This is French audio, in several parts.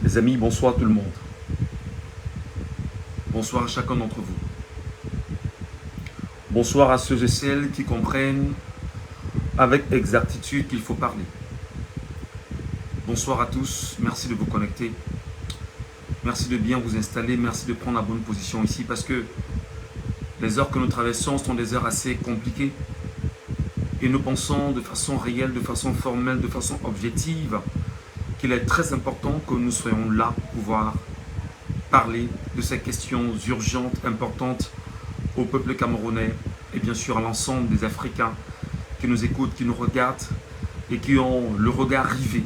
Les amis, bonsoir tout le monde. Bonsoir à chacun d'entre vous. Bonsoir à ceux et celles qui comprennent avec exactitude qu'il faut parler. Bonsoir à tous, merci de vous connecter. Merci de bien vous installer, merci de prendre la bonne position ici parce que les heures que nous traversons sont des heures assez compliquées et nous pensons de façon réelle, de façon formelle, de façon objective qu'il est très important que nous soyons là pour pouvoir parler de ces questions urgentes, importantes au peuple camerounais et bien sûr à l'ensemble des Africains qui nous écoutent, qui nous regardent et qui ont le regard rivé,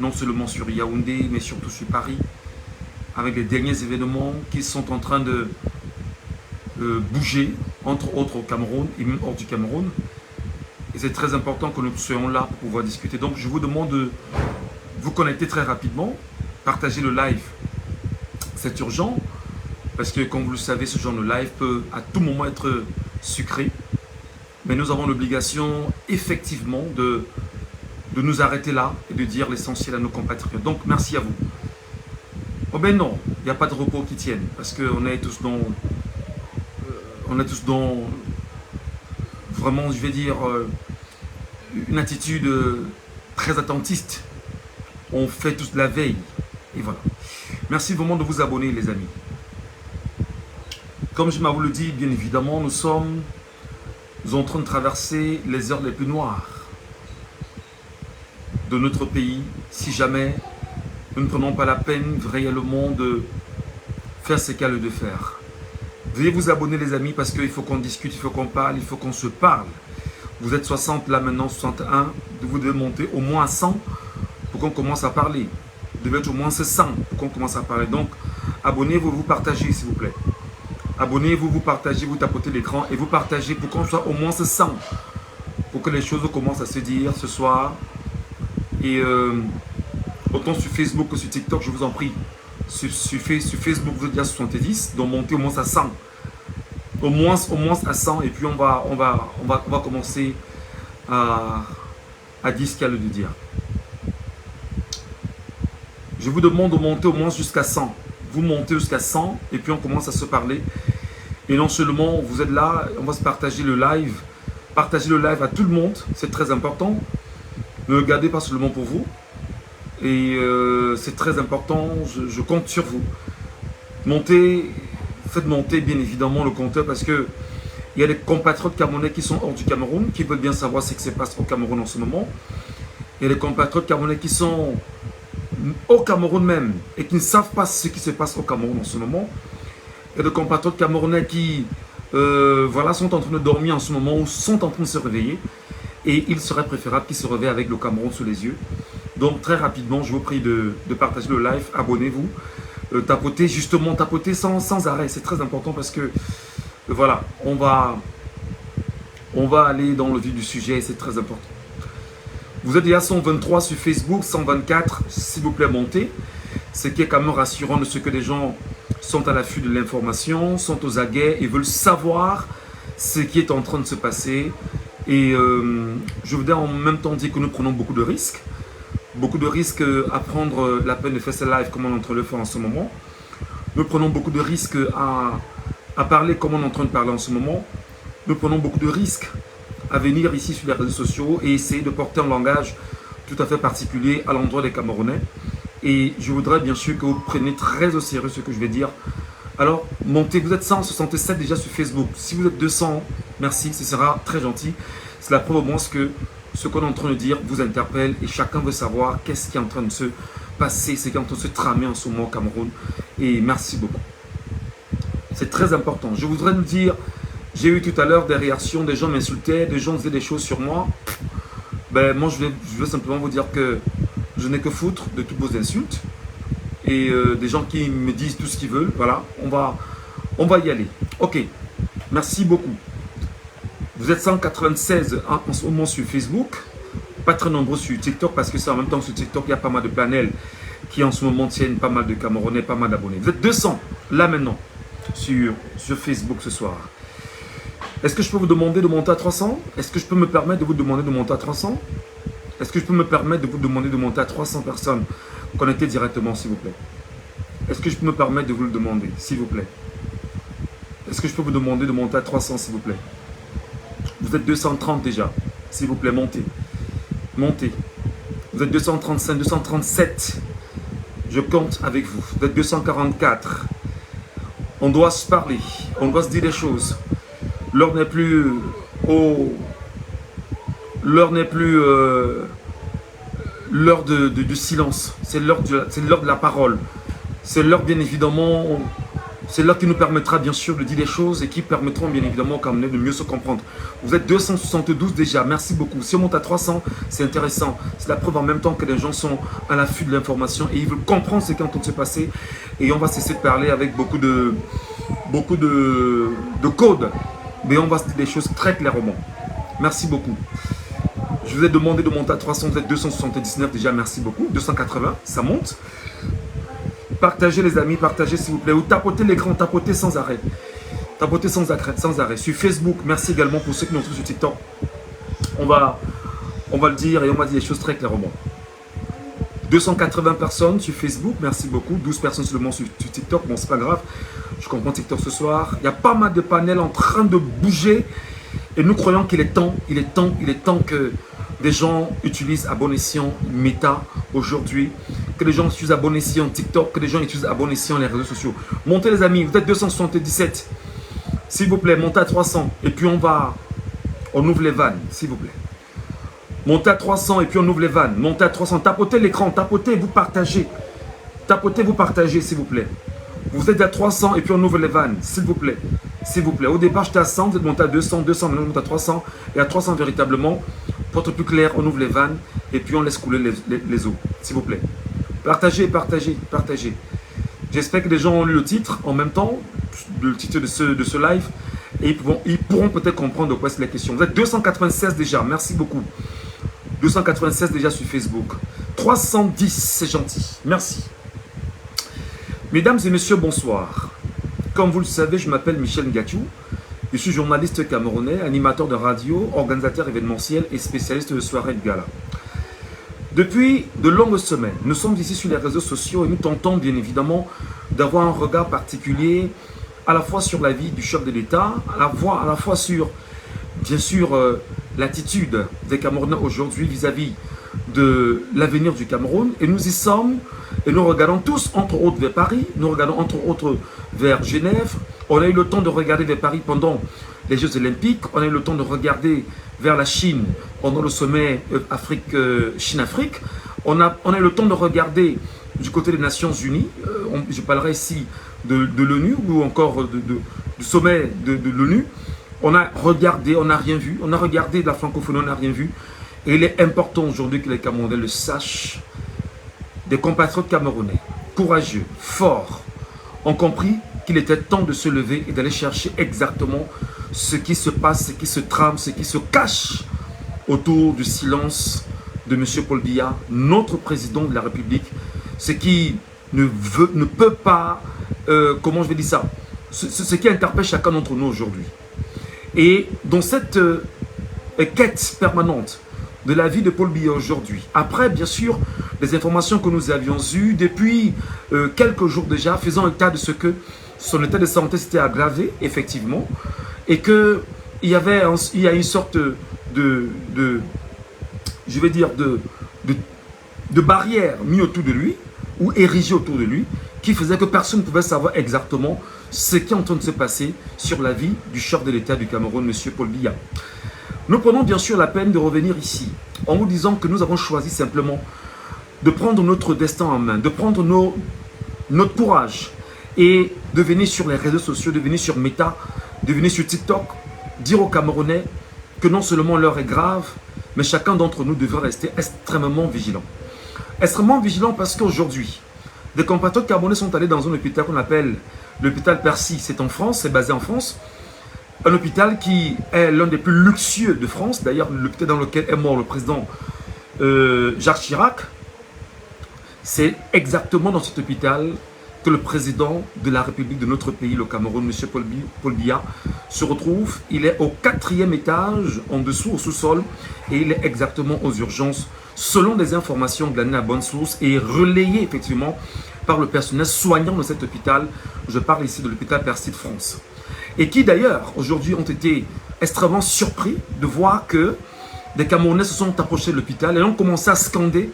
non seulement sur Yaoundé, mais surtout sur Paris, avec les derniers événements qui sont en train de bouger, entre autres au Cameroun et même hors du Cameroun. Et c'est très important que nous soyons là pour pouvoir discuter. Donc je vous demande de vous connecter très rapidement, partager le live. C'est urgent parce que comme vous le savez, ce genre de live peut à tout moment être sucré. Mais nous avons l'obligation effectivement de nous arrêter là et de dire l'essentiel à nos compatriotes. Donc merci à vous. Oh ben non, il n'y a pas de repos qui tienne parce qu'on est tous dans vraiment, je vais dire, une attitude très attentiste. On fait tous de la veille. Et voilà. Merci vraiment de vous abonner, les amis. Comme je m'avoue le dit, bien évidemment, nous sommes en train de traverser les heures les plus noires de notre pays. Si jamais nous ne prenons pas la peine réellement de faire ce qu'il y a de faire. Veuillez vous abonner, les amis, parce qu'il faut qu'on discute, il faut qu'on parle, il faut qu'on se parle. Vous êtes 60 là maintenant, 61. Vous devez monter au moins à 100 pour qu'on commence à parler. Vous devez être au moins 100 pour qu'on commence à parler. Donc, abonnez-vous, vous partagez, s'il vous plaît. Abonnez-vous, vous partagez, vous tapotez l'écran et vous partagez pour qu'on soit au moins 100. Pour que les choses commencent à se dire ce soir. Et autant sur Facebook que sur TikTok, je vous en prie. Sur Facebook, vous êtes déjà 70, donc montez au moins à 100. Au moins à 100 et puis on va commencer à dire ce qu'il y a de dire. Je vous demande de monter au moins jusqu'à 100. Vous montez jusqu'à 100 et puis on commence à se parler. Et non seulement vous êtes là, on va se partager le live. Partagez le live à tout le monde, c'est très important. Ne le gardez pas seulement pour vous. Et c'est très important, je compte sur vous. Montez, faites monter bien évidemment le compteur parce que il y a des compatriotes camerounais qui sont hors du Cameroun, qui veulent bien savoir ce qui se passe au Cameroun en ce moment. Il y a des compatriotes camerounais qui sont au Cameroun même et qui ne savent pas ce qui se passe au Cameroun en ce moment. Il y a des compatriotes camerounais qui sont en train de dormir en ce moment ou sont en train de se réveiller. Et il serait préférable qu'ils se réveillent avec le Cameroun sous les yeux. Donc très rapidement, je vous prie de partager le live, abonnez-vous, tapotez sans arrêt, c'est très important parce que voilà, on va aller dans le vif du sujet et c'est très important. Vous êtes déjà 123 sur Facebook, 124, s'il vous plaît montez, ce qui est quand même rassurant de ce que les gens sont à l'affût de l'information, sont aux aguets et veulent savoir ce qui est en train de se passer. Et je voudrais en même temps dire que nous prenons beaucoup de risques. Beaucoup de risques à prendre la peine de faire ce live comme on est en train de le faire en ce moment. Nous prenons beaucoup de risques à parler comme on est en train de parler en ce moment. Nous prenons beaucoup de risques à venir ici sur les réseaux sociaux et essayer de porter un langage tout à fait particulier à l'endroit des Camerounais. Et je voudrais bien sûr que vous preniez très au sérieux ce que je vais dire. Alors, montez, vous êtes 167 déjà sur Facebook. Si vous êtes 200, merci, ce sera très gentil. C'est la preuve au moins que ce qu'on est en train de dire vous interpelle et chacun veut savoir qu'est-ce qui est en train de se passer, ce qui est en train de se tramer en ce moment au Cameroun. Et merci beaucoup. C'est très important. Je voudrais vous dire, j'ai eu tout à l'heure des réactions, des gens m'insultaient, des gens disaient des choses sur moi. Ben, moi, je veux simplement vous dire que je n'ai que foutre de toutes vos insultes. Et des gens qui me disent tout ce qu'ils veulent. Voilà, on va y aller. Ok, merci beaucoup. Vous êtes 196 en ce moment sur Facebook, pas très nombreux sur TikTok parce que c'est en même temps sur TikTok, il y a pas mal de panels qui en ce moment tiennent pas mal de Camerounais, pas mal d'abonnés. Vous êtes 200 là maintenant sur Facebook ce soir. Est-ce que je peux vous demander de monter à 300? Est-ce que je peux me permettre de vous demander de monter à 300? Est-ce que je peux me permettre de vous demander de monter à 300 personnes connectées directement, s'il vous plaît? Est-ce que je peux me permettre de vous le demander, s'il vous plaît? Est-ce que je peux vous demander de monter à 300, s'il vous plaît? Vous êtes 230 déjà. S'il vous plaît, montez. Montez. Vous êtes 235, 237. Je compte avec vous. Vous êtes 244. On doit se parler. On doit se dire des choses. L'heure n'est plus l'heure n'est plus l'heure du silence. C'est l'heure de la parole. C'est l'heure, bien évidemment, c'est l'heure qui nous permettra, bien sûr, de dire des choses et qui permettront, bien évidemment, quand même, de mieux se comprendre. Vous êtes 272 déjà. Merci beaucoup. Si on monte à 300, c'est intéressant. C'est la preuve en même temps que les gens sont à l'affût de l'information et ils veulent comprendre ce qui est en train de se passer. Et on va cesser de parler avec beaucoup de codes. Mais on va se dire des choses très clairement. Merci beaucoup. Je vous ai demandé de monter à 300, vous êtes 279 déjà, merci beaucoup. 280, ça monte. Partagez les amis, partagez s'il vous plaît. Ou tapotez l'écran, tapotez sans arrêt. Tapotez sans arrêt. Sur Facebook, merci également pour ceux qui nous trouvent sur TikTok. On va le dire et on va dire les choses très clairement. 280 personnes sur Facebook, merci beaucoup. 12 personnes seulement sur TikTok, bon c'est pas grave. Je comprends TikTok ce soir. Il y a pas mal de panels en train de bouger. Et nous croyons qu'il est temps que des gens utilisent à bon escient Meta aujourd'hui, que les gens utilisent à bon escient TikTok, que les gens utilisent à bon escient les réseaux sociaux. Montez les amis, vous êtes 277. S'il vous plaît, montez à 300. Et puis on ouvre les vannes, s'il vous plaît. Montez à 300 et puis on ouvre les vannes. Montez à 300, tapotez l'écran, tapotez, vous partagez. Tapotez, vous partagez, s'il vous plaît. Vous êtes à 300 et puis on ouvre les vannes, s'il vous plaît. S'il vous plaît. Au départ, j'étais à 100, vous êtes monté à 200, 200, maintenant on monte à 300. Et à 300 véritablement, pour être plus clair, on ouvre les vannes et puis on laisse couler les eaux, s'il vous plaît. Partagez, partagez, partagez. J'espère que les gens ont lu le titre en même temps, le titre de ce live. Et ils pourront peut-être comprendre de quoi c'est la question. Vous êtes 296 déjà, merci beaucoup. 296 déjà sur Facebook. 310, c'est gentil. Merci. Mesdames et messieurs, bonsoir. Comme vous le savez, je m'appelle Michel Ngatiou. Je suis journaliste camerounais, animateur de radio, organisateur événementiel et spécialiste de soirées de gala. Depuis de longues semaines, nous sommes ici sur les réseaux sociaux et nous tentons bien évidemment d'avoir un regard particulier à la fois sur la vie du chef de l'État, à la fois sur, bien sûr, l'attitude des Camerounais aujourd'hui vis-à-vis de l'avenir du Cameroun. Et nous y sommes, et nous regardons tous entre autres vers Paris, nous regardons entre autres vers Genève. On a eu le temps de regarder vers Paris pendant les Jeux Olympiques, on a eu le temps de regarder vers la Chine pendant le sommet Chine-Afrique. On a eu le temps de regarder du côté des Nations Unies, je parlerai ici de l'ONU ou encore du sommet de l'ONU. On a regardé, on n'a rien vu. On a regardé de la francophonie, on n'a rien vu. Et il est important aujourd'hui que les Camerounais le sachent. Des compatriotes camerounais, courageux, forts, ont compris qu'il était temps de se lever et d'aller chercher exactement ce qui se passe, ce qui se trame, ce qui se cache autour du silence de M. Paul Biya, notre président de la République. Ce qui ne peut pas, comment je vais dire ça, ce qui interpelle chacun d'entre nous aujourd'hui. Et dans cette quête permanente de la vie de Paul Biya aujourd'hui, après bien sûr les informations que nous avions eues depuis quelques jours déjà, faisant état de ce que son état de santé s'était aggravé effectivement et qu'il y a une sorte de barrière mise autour de lui ou érigée autour de lui qui faisait que personne ne pouvait savoir exactement ce qui est en train de se passer sur la vie du chef de l'État du Cameroun, M. Paul Biya. Nous prenons bien sûr la peine de revenir ici en vous disant que nous avons choisi simplement de prendre notre destin en main, de prendre notre courage et de venir sur les réseaux sociaux, de venir sur Meta, de venir sur TikTok, dire aux Camerounais que non seulement l'heure est grave, mais chacun d'entre nous devrait rester extrêmement vigilant. Extrêmement vigilant parce qu'aujourd'hui, des compatriotes camerounais sont allés dans un hôpital qu'on appelle l'hôpital Percy. C'est en France, c'est basé en France. Un hôpital qui est l'un des plus luxueux de France. D'ailleurs, l'hôpital dans lequel est mort le président Jacques Chirac. C'est exactement dans cet hôpital que le président de la République de notre pays, le Cameroun, M. Paul Biya, se retrouve. Il est au 4e étage, en dessous, au sous-sol, et il est exactement aux urgences, selon des informations glanées à bonne source et relayées effectivement par le personnel soignant de cet hôpital. Je parle ici de l'hôpital Percy de France. Et qui d'ailleurs, aujourd'hui, ont été extrêmement surpris de voir que des Camerounais se sont approchés de l'hôpital et ont commencé à scander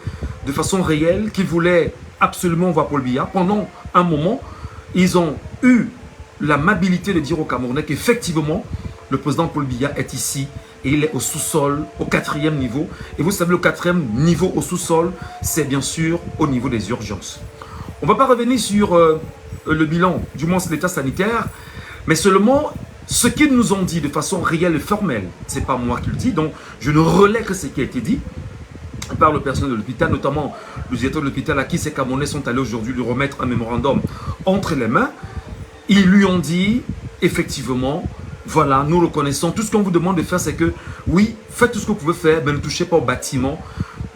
de façon réelle qu'ils voulaient absolument voir Paul Biya. Pendant un moment, ils ont eu l'amabilité de dire aux Camerounais qu'effectivement, le président Paul Biya est ici et il est au sous-sol, au 4e niveau. Et vous savez, le 4e niveau au sous-sol, c'est bien sûr au niveau des urgences. On ne va pas revenir sur le bilan, du moins l'état sanitaire, mais seulement ce qu'ils nous ont dit de façon réelle et formelle. Ce n'est pas moi qui le dis, donc je ne relais que ce qui a été dit par le personnel de l'hôpital, notamment le directeur de l'hôpital à qui ces Camerounais sont allés aujourd'hui lui remettre un mémorandum entre les mains. Ils lui ont dit, effectivement, voilà, nous le connaissons. Tout ce qu'on vous demande de faire, c'est que, oui, faites tout ce que vous pouvez faire, mais ne touchez pas au bâtiment.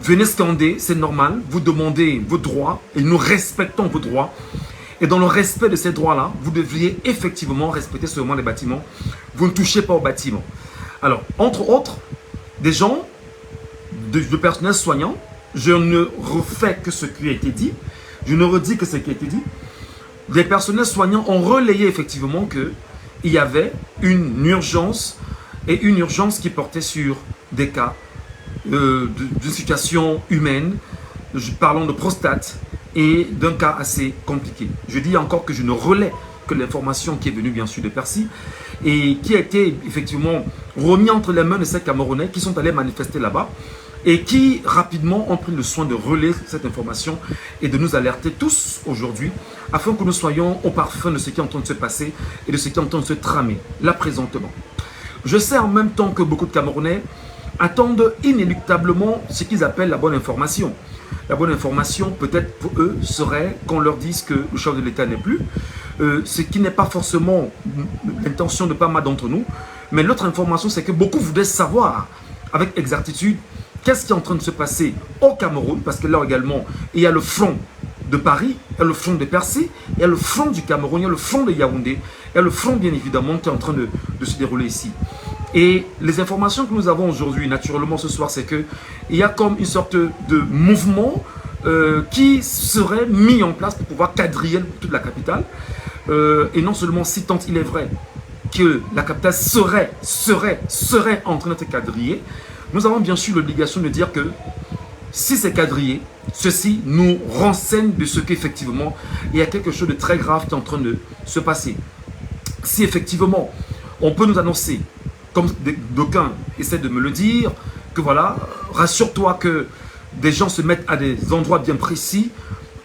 Venez scander, c'est normal. Vous demandez vos droits et nous respectons vos droits. Et dans le respect de ces droits-là, vous devriez effectivement respecter seulement les bâtiments. Vous ne touchez pas au bâtiment. Alors, entre autres, des gens, de personnel soignant, je ne refais que ce qui a été dit. Je ne redis que ce qui a été dit. Les personnels soignants ont relayé effectivement qu'il y avait une urgence, et une urgence qui portait sur des cas d'une situation humaine, parlons de prostate, et d'un cas assez compliqué. Je dis encore que je ne relais que l'information qui est venue bien sûr de Percy et qui a été effectivement remis entre les mains de ces Camerounais qui sont allés manifester là-bas et qui rapidement ont pris le soin de relayer cette information et de nous alerter tous aujourd'hui afin que nous soyons au parfum de ce qui est en train de se passer et de ce qui est en train de se tramer là présentement. Je sais en même temps que beaucoup de Camerounais attendent inéluctablement ce qu'ils appellent la bonne information. La bonne information, peut-être pour eux, serait qu'on leur dise que le chef de l'État n'est plus, ce qui n'est pas forcément l'intention de pas mal d'entre nous. Mais l'autre information, c'est que beaucoup voudraient savoir avec exactitude qu'est-ce qui est en train de se passer au Cameroun, parce que là également, il y a le front de Paris, il y a le front de Percy, il y a le front du Cameroun, il y a le front de Yaoundé, il y a le front bien évidemment qui est en train de se dérouler ici. Et les informations que nous avons aujourd'hui, naturellement ce soir, c'est qu'il y a comme une sorte de mouvement qui serait mis en place pour pouvoir quadriller toute la capitale. Et non seulement si tant il est vrai que la capitale serait en train d'être quadrillée, nous avons bien sûr l'obligation de dire que si c'est quadrillé, ceci nous renseigne de ce qu'effectivement il y a quelque chose de très grave qui est en train de se passer. Si effectivement on peut nous annoncer, comme d'aucuns essaient de me le dire, que voilà, rassure-toi que des gens se mettent à des endroits bien précis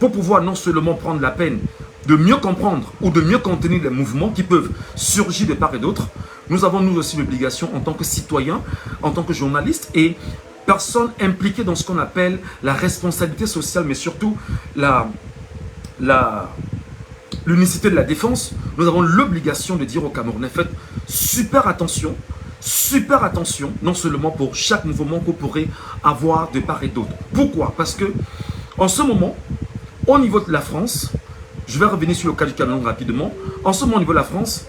pour pouvoir non seulement prendre la peine de mieux comprendre ou de mieux contenir les mouvements qui peuvent surgir de part et d'autre. Nous avons nous aussi l'obligation en tant que citoyens, en tant que journalistes et personnes impliquées dans ce qu'on appelle la responsabilité sociale, mais surtout l'unicité de la défense. Nous avons l'obligation de dire aux Camerounais, faites super attention, non seulement pour chaque mouvement que vous pourrez avoir de part et d'autre. Pourquoi? Parce que en ce moment, au niveau de la France, je vais revenir sur le cas du Cameroun rapidement. En ce moment, au niveau de la France,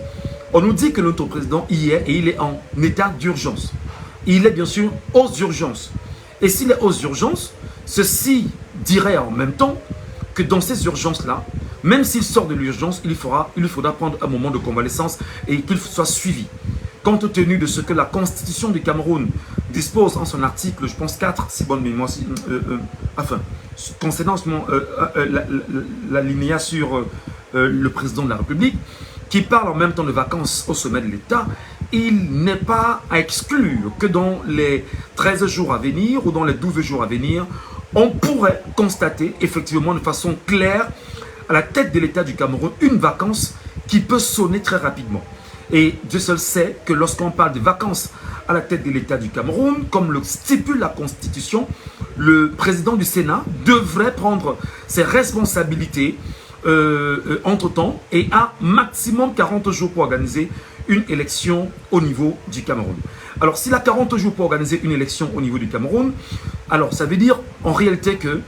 on nous dit que notre président y est et il est en état d'urgence. Il est bien sûr aux urgences. Et s'il est aux urgences, ceci dirait en même temps que dans ces urgences-là, même s'il sort de l'urgence, il lui faudra prendre un moment de convalescence et qu'il soit suivi. Compte tenu de ce que la Constitution du Cameroun dispose en son article, je pense 4, si bonne mémoire, concernant l'alinéa sur le président de la République, qui parle en même temps de vacances au sommet de l'État, il n'est pas à exclure que dans les 13 jours à venir ou dans les 12 jours à venir, on pourrait constater effectivement de façon claire à la tête de l'État du Cameroun une vacance qui peut sonner très rapidement. Et Dieu seul sait que lorsqu'on parle de vacances à la tête de l'État du Cameroun, comme le stipule la Constitution, le président du Sénat devrait prendre ses responsabilités entre-temps et a maximum 40 jours pour organiser une élection au niveau du Cameroun. Alors s'il a 40 jours pour organiser une élection au niveau du Cameroun, alors ça veut dire en réalité que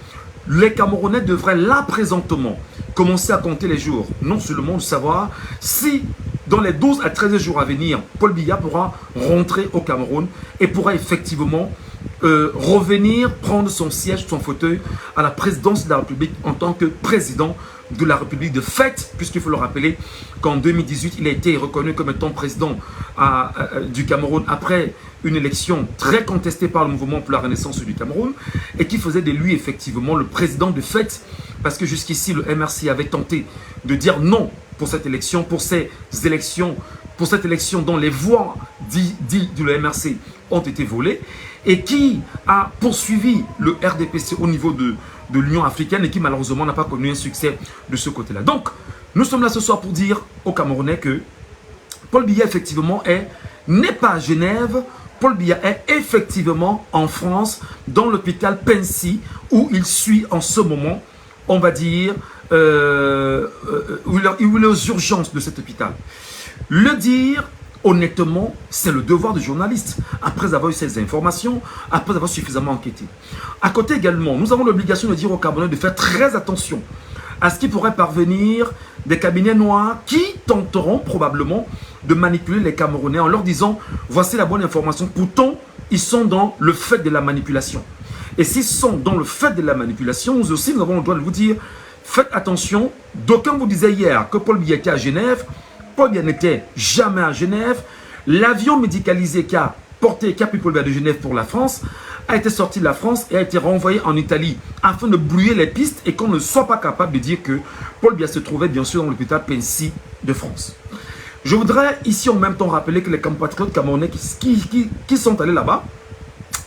les Camerounais devraient là présentement commencer à compter les jours, non seulement de savoir si dans les 12 à 13 jours à venir, Paul Biya pourra rentrer au Cameroun et pourra effectivement revenir prendre son siège, son fauteuil à la présidence de la République en tant que président de la République de fait, puisqu'il faut le rappeler qu'en 2018, il a été reconnu comme étant président du Cameroun après une élection très contestée par le mouvement pour la renaissance du Cameroun et qui faisait de lui effectivement le président de fait, parce que jusqu'ici le MRC avait tenté de dire non pour cette élection, pour cette élection dont les voix dites de l'MRC ont été volées et qui a poursuivi le RDPC au niveau de l'Union africaine et qui malheureusement n'a pas connu un succès de ce côté-là. Donc, nous sommes là ce soir pour dire aux Camerounais que Paul Biya effectivement n'est pas à Genève. Paul Biya est effectivement en France, dans l'hôpital Pensy, où il suit en ce moment, on va dire, où il est aux urgences de cet hôpital. Le dire honnêtement, c'est le devoir du journaliste, après avoir eu ces informations, après avoir suffisamment enquêté. À côté également, nous avons l'obligation de dire aux Camerounais de faire très attention à ce qui pourrait parvenir des cabinets noirs qui tenteront probablement de manipuler les Camerounais en leur disant « voici la bonne information ». Pourtant, ils sont dans le fait de la manipulation. Et s'ils sont dans le fait de la manipulation, nous aussi, nous avons le droit de vous dire « faites attention ». D'aucuns vous disaient hier que Paul Biya était à Genève. Paul Biya n'était jamais à Genève. L'avion médicalisé qui a pris Paul Biya de Genève pour la France a été sorti de la France et a été renvoyé en Italie afin de brouiller les pistes et qu'on ne soit pas capable de dire que Paul Biya se trouvait bien sûr dans l'hôpital Pensy de France. Je voudrais ici en même temps rappeler que les compatriotes camerounais qui sont allés là-bas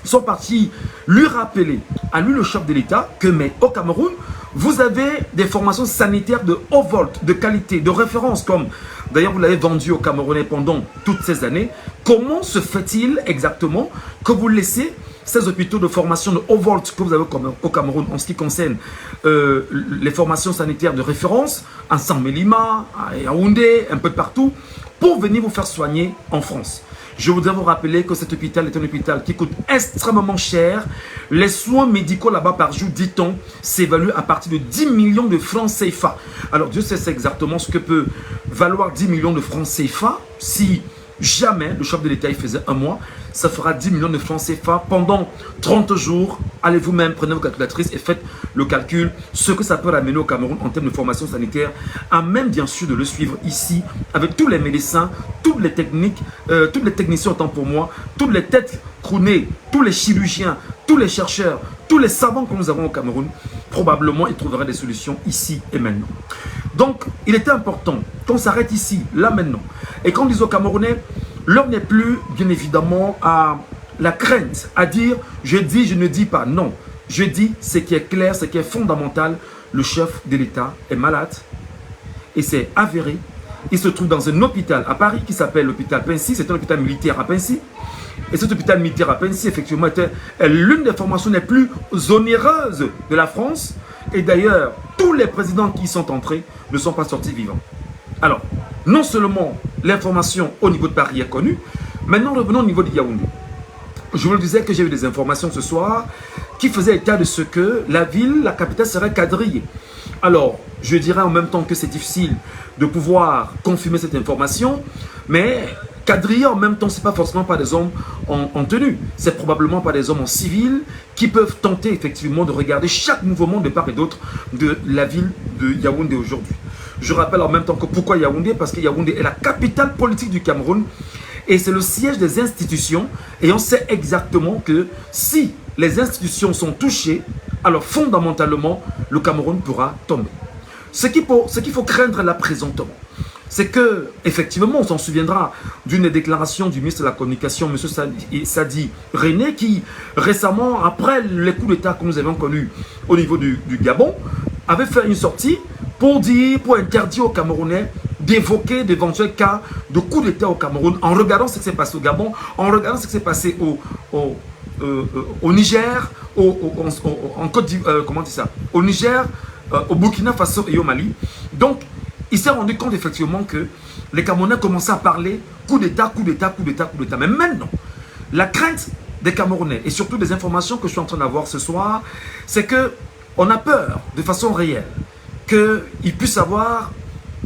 sont partis lui rappeler, à lui le chef de l'État, que mais au Cameroun, vous avez des formations sanitaires de haut volt, de qualité, de référence, comme d'ailleurs vous l'avez vendu aux Camerounais pendant toutes ces années. Comment se fait-il exactement que vous laissez ces hôpitaux de formation de haut volt que vous avez au Cameroun en ce qui concerne les formations sanitaires de référence, à Saint-Mélima, à Yaoundé, un peu partout, pour venir vous faire soigner en France? Je voudrais vous rappeler que cet hôpital est un hôpital qui coûte extrêmement cher. Les soins médicaux là-bas par jour, dit-on, s'évaluent à partir de 10 millions de francs CFA. Alors Dieu sait exactement ce que peut valoir 10 millions de francs CFA. Si jamais le chef de l'État il faisait un mois, ça fera 10 millions de francs CFA pendant 30 jours. Allez vous-même, prenez vos calculatrices et faites le calcul, ce que ça peut ramener au Cameroun en termes de formation sanitaire, à même bien sûr de le suivre ici, avec tous les médecins, toutes les techniques, tous les techniciens autant pour moi, toutes les têtes couronnées, tous les chirurgiens, tous les chercheurs, tous les savants que nous avons au Cameroun, probablement ils trouveraient des solutions ici et maintenant. Donc, il était important qu'on s'arrête ici, là maintenant, et qu'on dise aux Camerounais, l'heure n'est plus, bien évidemment, à la crainte, à dire « je dis, je ne dis pas ». Non, je dis ce qui est clair, ce qui est fondamental. Le chef de l'État est malade et c'est avéré. Il se trouve dans un hôpital à Paris qui s'appelle l'hôpital Pensy. C'est un hôpital militaire à Pensy. Et cet hôpital militaire à Pensy, effectivement, est l'une des formations les plus onéreuses de la France. Et d'ailleurs, tous les présidents qui y sont entrés ne sont pas sortis vivants. Alors, non seulement l'information au niveau de Paris est connue, maintenant revenons au niveau de Yaoundé. Je vous le disais que j'ai eu des informations ce soir qui faisaient état de ce que la ville, la capitale serait quadrillée. Alors, je dirais en même temps que c'est difficile de pouvoir confirmer cette information, mais quadrillé en même temps, ce n'est pas forcément par des hommes en tenue. C'est probablement par des hommes en civil qui peuvent tenter effectivement de regarder chaque mouvement de part et d'autre de la ville de Yaoundé aujourd'hui. Je rappelle en même temps que pourquoi Yaoundé? Parce que Yaoundé est la capitale politique du Cameroun et c'est le siège des institutions. Et on sait exactement que si les institutions sont touchées, alors fondamentalement, le Cameroun pourra tomber. Ce qu'il faut craindre là présentement, c'est que, effectivement, on s'en souviendra d'une déclaration du ministre de la Communication, M. Sadi René, qui récemment, après les coups d'État que nous avions connus au niveau du Gabon, avait fait une sortie pour interdire aux Camerounais d'évoquer d'éventuels cas de coup d'État au Cameroun en regardant ce qui s'est passé au Gabon, en regardant ce qui s'est passé au Niger, en Côte d'Ivoire, comment on dit ça, au Niger, au Burkina Faso et au Mali. Donc, il s'est rendu compte effectivement que les Camerounais commençaient à parler coup d'État, coup d'État, coup d'État, coup d'État. Mais maintenant, la crainte des Camerounais et surtout des informations que je suis en train d'avoir ce soir, c'est qu'on a peur de façon réelle qu'il puisse avoir,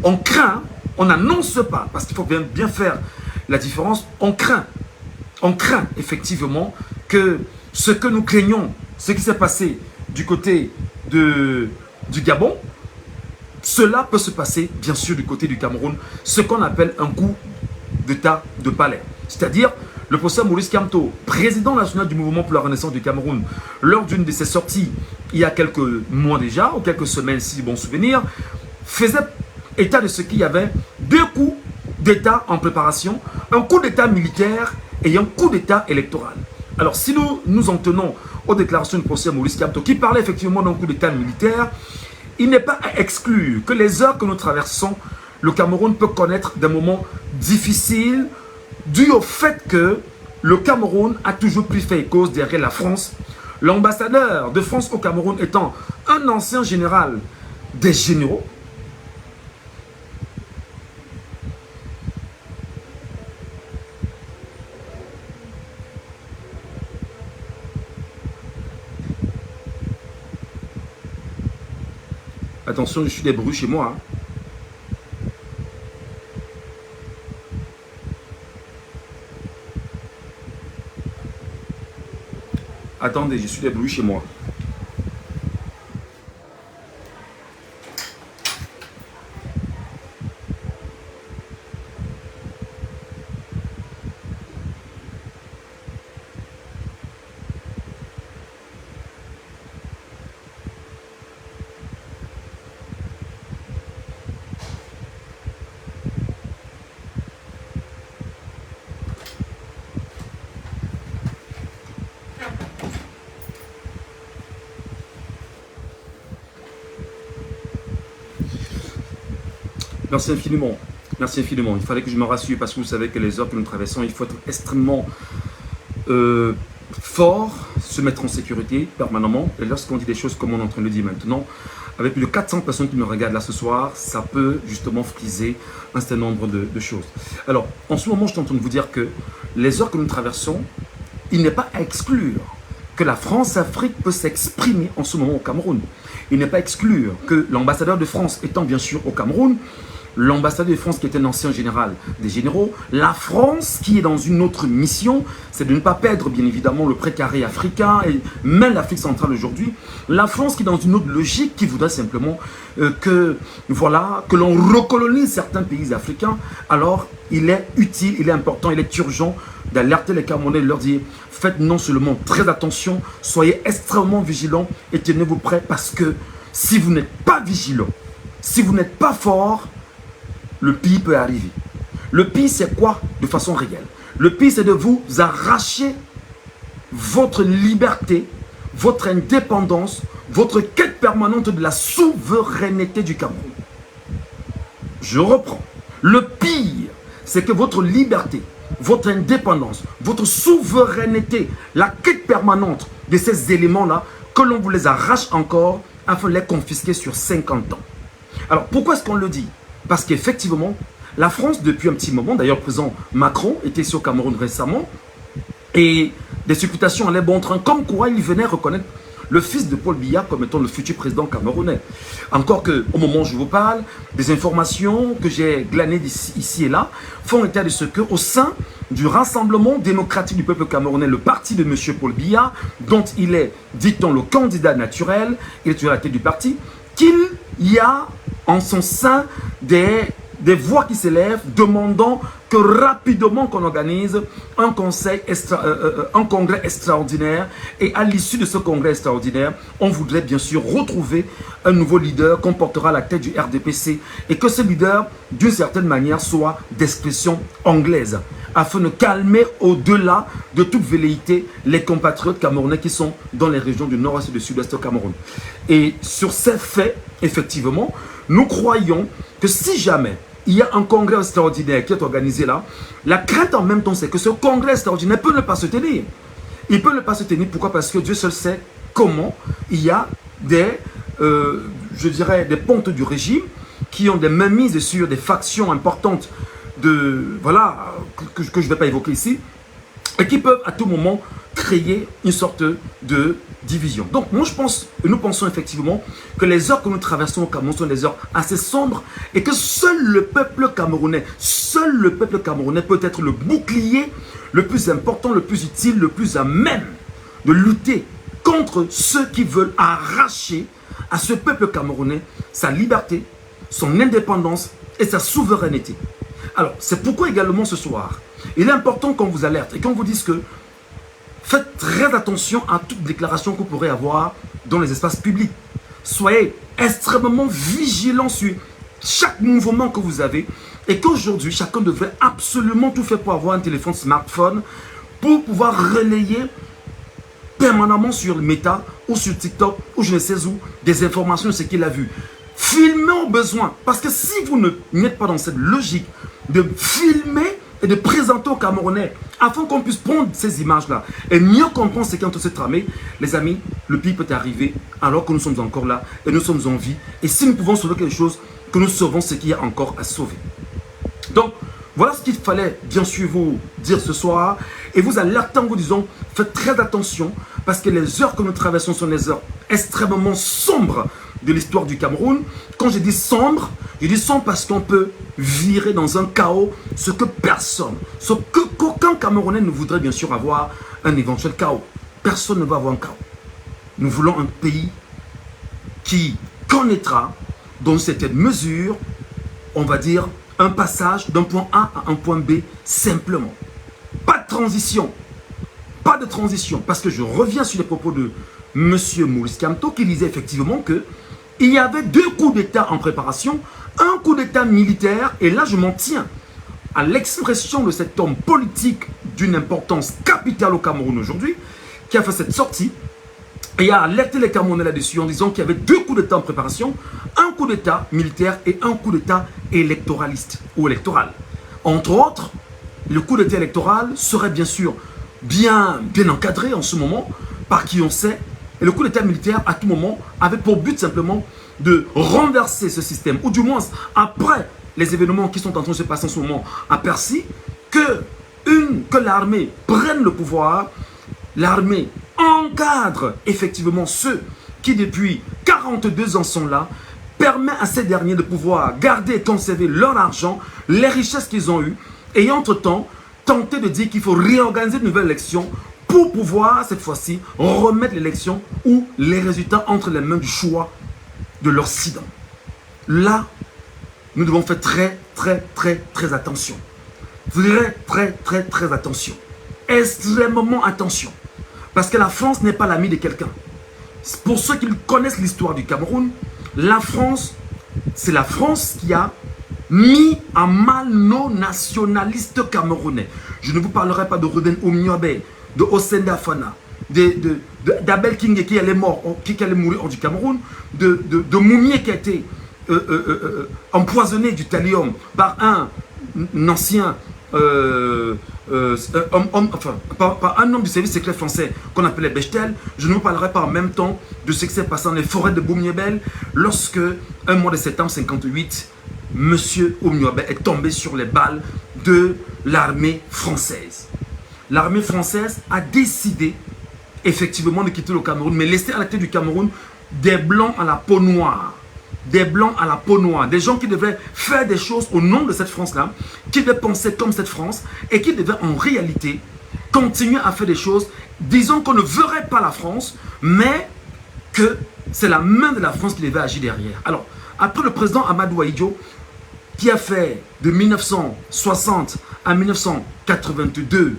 on craint, on n'annonce pas, parce qu'il faut bien faire la différence, on craint effectivement que ce que nous craignons, ce qui s'est passé du côté du Gabon, cela peut se passer bien sûr du côté du Cameroun, ce qu'on appelle un coup d'état de palais. C'est-à-dire, le professeur Maurice Kamto, président national du mouvement pour la renaissance du Cameroun, lors d'une de ses sorties, il y a quelques mois déjà, ou quelques semaines si bon souvenir, faisait état de ce qu'il y avait 2 coups d'état en préparation, un coup d'état militaire et un coup d'état électoral. Alors si nous nous en tenons aux déclarations du professeur Maurice Kamto, qui parlait effectivement d'un coup d'état militaire, il n'est pas à exclure que les heures que nous traversons, le Cameroun peut connaître des moments difficiles, dû au fait que le Cameroun a toujours pris fait et cause derrière la France. L'ambassadeur de France au Cameroun étant un ancien général des généraux. Attention, je suis des bruits chez moi. Attendez, je suis des bruits chez moi. Merci infiniment. Merci infiniment. Il fallait que je me rassure parce que vous savez que les heures que nous traversons, il faut être extrêmement fort, se mettre en sécurité permanemment. Et lorsqu'on dit des choses comme on est en train de le dire maintenant, avec plus de 400 personnes qui me regardent là ce soir, ça peut justement friser un certain nombre de choses. Alors, en ce moment, je suis en train de vous dire que les heures que nous traversons, il n'est pas à exclure que la France-Afrique peut s'exprimer en ce moment au Cameroun. Il n'est pas à exclure que l'ambassadeur de France étant bien sûr au Cameroun, l'ambassadeur de France qui est un ancien général des généraux, la France qui est dans une autre mission, c'est de ne pas perdre bien évidemment le précaré africain et même l'Afrique centrale aujourd'hui, la France qui est dans une autre logique qui voudrait simplement que l'on recolonise certains pays africains. Alors il est utile, il est important, il est urgent d'alerter les Camerounais et de leur dire faites non seulement très attention, soyez extrêmement vigilants et tenez-vous prêts parce que si vous n'êtes pas vigilant, si vous n'êtes pas fort, le pire peut arriver. Le pire, c'est quoi? De façon réelle. Le pire, c'est de vous arracher votre liberté, votre indépendance, votre quête permanente de la souveraineté du Cameroun. Je reprends. Le pire, c'est que votre liberté, votre indépendance, votre souveraineté, la quête permanente de ces éléments-là, que l'on vous les arrache encore afin de les confisquer sur 50 ans. Alors, pourquoi est-ce qu'on le dit? Parce qu'effectivement, la France, depuis un petit moment, d'ailleurs, le président Macron était ici au Cameroun récemment, et des supputations allaient bon train, comme quoi il venait reconnaître le fils de Paul Biya comme étant le futur président camerounais. Encore qu'au moment où je vous parle, des informations que j'ai glanées ici et là font état de ce qu'au sein du Rassemblement démocratique du peuple camerounais, le parti de M. Paul Biya, dont il est, dit-on, le candidat naturel, il est à la tête du parti, qu'il y a en son sein des voix qui s'élèvent demandant que rapidement qu'on organise un congrès extraordinaire, et à l'issue de ce congrès extraordinaire, on voudrait bien sûr retrouver un nouveau leader qu'on portera à la tête du RDPC et que ce leader, d'une certaine manière, soit d'expression anglaise afin de calmer au-delà de toute velléité les compatriotes camerounais qui sont dans les régions du nord-est et du sud-est au Cameroun. Et sur ces faits, effectivement, nous croyons que si jamais il y a un congrès extraordinaire qui est organisé là, la crainte en même temps, c'est que ce congrès extraordinaire peut ne pas se tenir. Il peut ne pas se tenir, pourquoi? Parce que Dieu seul sait comment il y a des, je dirais, des pontes du régime qui ont des mainmises sur des factions importantes que je ne vais pas évoquer ici, et qui peuvent à tout moment créer une sorte de division. Donc moi je pense, nous pensons effectivement que les heures que nous traversons au Cameroun sont des heures assez sombres et que seul le peuple camerounais peut être le bouclier le plus important, le plus utile, le plus à même de lutter contre ceux qui veulent arracher à ce peuple camerounais sa liberté, son indépendance et sa souveraineté. Alors, c'est pourquoi également ce soir, il est important qu'on vous alerte et qu'on vous dise que faites très attention à toute déclaration que vous pourrez avoir dans les espaces publics. Soyez extrêmement vigilants sur chaque mouvement que vous avez et qu'aujourd'hui, chacun devrait absolument tout faire pour avoir un téléphone smartphone pour pouvoir relayer permanemment sur le Meta ou sur TikTok ou je ne sais où des informations sur ce qu'il a vu. Filmez au besoin. Parce que si vous n'êtes pas dans cette logique de filmer et de présenter aux Camerounais afin qu'on puisse prendre ces images-là et mieux comprendre ce qui est en train de se tramer, les amis, le pire peut arriver alors que nous sommes encore là et nous sommes en vie. Et si nous pouvons sauver quelque chose, que nous sauvons ce qu'il y a encore à sauver. Donc, voilà ce qu'il fallait bien sûr vous dire ce soir et vous alerter en vous disant, faites très attention parce que les heures que nous traversons sont des heures extrêmement sombres de l'histoire du Cameroun. Quand je dis sombre parce qu'on peut virer dans un chaos ce que personne, ce qu'aucun Camerounais ne voudrait bien sûr avoir un éventuel chaos. Personne ne va avoir un chaos. Nous voulons un pays qui connaîtra dans une certaine mesure, on va dire, un passage d'un point A à un point B simplement. Pas de transition. Pas de transition. Parce que je reviens sur les propos de M. Maurice Kamto qui disait effectivement qu'il y avait 2 coups d'État en préparation. Un coup d'État militaire. Et là, je m'en tiens à l'expression de cet homme politique d'une importance capitale au Cameroun aujourd'hui qui a fait cette sortie et a alerté les Camerounais là-dessus en disant qu'il y avait 2 coups d'État en préparation. Un coup d'État militaire et un coup d'État électoraliste ou électoral. Entre autres, le coup d'État électoral serait bien sûr bien encadré en ce moment par qui on sait. Et le coup d'État militaire, à tout moment, avait pour but simplement de renverser ce système. Ou du moins, après les événements qui sont en train de se passer en ce moment à Percy, que l'armée prenne le pouvoir, l'armée encadre effectivement ceux qui depuis 42 ans sont là, permet à ces derniers de pouvoir garder et conserver leur argent, les richesses qu'ils ont eues, et entre-temps, tenter de dire qu'il faut réorganiser une nouvelle élection pour pouvoir, cette fois-ci, remettre l'élection ou les résultats entre les mains du choix de l'Occident. Là, nous devons faire très attention. Très attention. Extrêmement attention. Parce que la France n'est pas l'ami de quelqu'un. Pour ceux qui connaissent l'histoire du Cameroun, la France, c'est la France qui a mis en mal nos nationalistes camerounais. Je ne vous parlerai pas de Ruben Omniobe, de Osenda Fana, d'Abel King qui allait mourir du Cameroun, de Moumié qui a été empoisonné du thallium par un ancien par un homme du service secret français qu'on appelait Bechtel. Je ne vous parlerai pas en même temps de ce qui s'est passé dans les forêts de Boumniebel lorsque, un mois de septembre 58, M. Omniobe est tombé sur les balles de l'armée française. L'armée française a décidé effectivement de quitter le Cameroun, mais laisser à la tête du Cameroun des blancs à la peau noire. Des blancs à la peau noire, des gens qui devaient faire des choses au nom de cette France-là, qui devaient penser comme cette France et qui devaient en réalité continuer à faire des choses, disons qu'on ne verrait pas la France, mais que c'est la main de la France qui devait agir derrière. Alors, après le président Amadou Ahidjo, qui a fait de 1960 à 1982,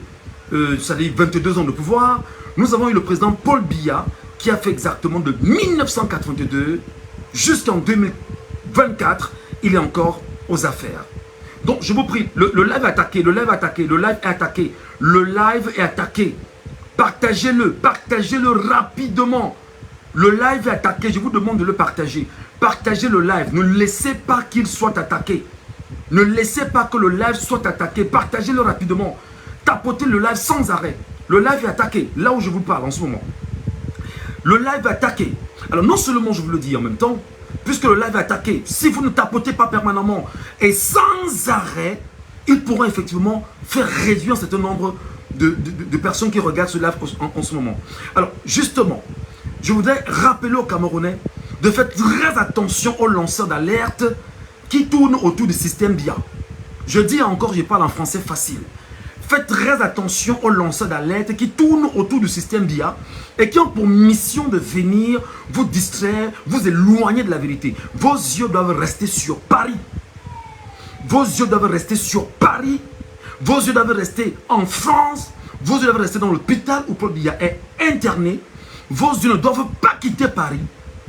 c'est-à-dire 22 ans de pouvoir, nous avons eu le président Paul Biya, qui a fait exactement de 1982 jusqu'en 2024, il est encore aux affaires. Donc, je vous prie, le live est attaqué, le live est attaqué, le live est attaqué, le live est attaqué. Partagez-le rapidement. Le live est attaqué, je vous demande de le partager. Partagez le live, ne laissez pas qu'il soit attaqué. Ne laissez pas que le live soit attaqué, partagez-le rapidement. Tapotez le live sans arrêt. Le live est attaqué, là où je vous parle en ce moment. Le live est attaqué. Alors non seulement je vous le dis en même temps, puisque le live est attaqué, si vous ne tapotez pas permanemment et sans arrêt, ils pourront effectivement faire réduire un certain nombre de personnes qui regardent ce live en ce moment. Alors justement, je voudrais rappeler aux Camerounais de faire très attention aux lanceurs d'alerte qui tournent autour du système BIA. Je dis encore, je parle en français facile. Faites très attention aux lanceurs d'alerte qui tournent autour du système BIA et qui ont pour mission de venir vous distraire, vous éloigner de la vérité. Vos yeux doivent rester sur Paris. Vos yeux doivent rester sur Paris. Vos yeux doivent rester en France. Vos yeux doivent rester dans l'hôpital où Paul Biya est interné. Vos yeux ne doivent pas quitter Paris.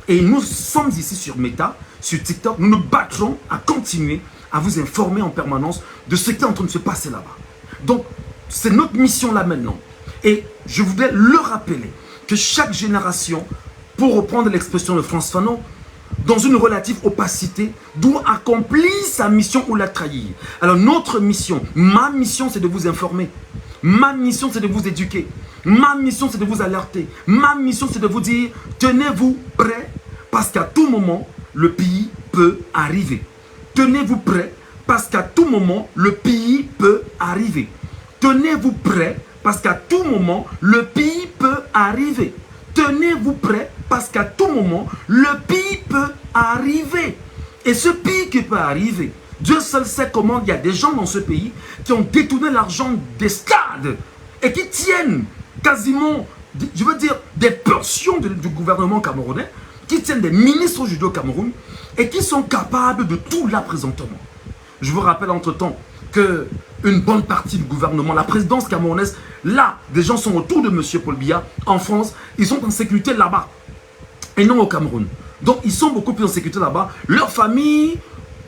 Et nous sommes ici sur Meta, sur TikTok. Nous nous battrons à continuer à vous informer en permanence de ce qui est en train de se passer là-bas. Donc, c'est notre mission là maintenant. Et je voudrais le rappeler que chaque génération, pour reprendre l'expression de Frantz Fanon, dans une relative opacité, doit accomplir sa mission ou la trahir. Alors notre mission, ma mission, c'est de vous informer. Ma mission, c'est de vous éduquer. Ma mission, c'est de vous alerter. Ma mission, c'est de vous dire, tenez-vous prêts, parce qu'à tout moment, le pays peut arriver. Tenez-vous prêts, parce qu'à tout moment, le pays peut arriver. Tenez-vous prêts, parce qu'à tout moment, le pays peut arriver. Tenez-vous prêts, parce qu'à tout moment, le pays peut arriver. Et ce pays qui peut arriver, Dieu seul sait comment il y a des gens dans ce pays qui ont détourné l'argent des stades et qui tiennent quasiment, je veux dire, des portions du gouvernement camerounais, qui tiennent des ministres au judo Cameroun et qui sont capables de tout là présentement. Je vous rappelle entre-temps que une bonne partie du gouvernement, la présidence camerounaise, là, des gens sont autour de M. Paul Biya en France, ils sont en sécurité là-bas et non au Cameroun. Donc, ils sont beaucoup plus en sécurité là-bas. Leurs familles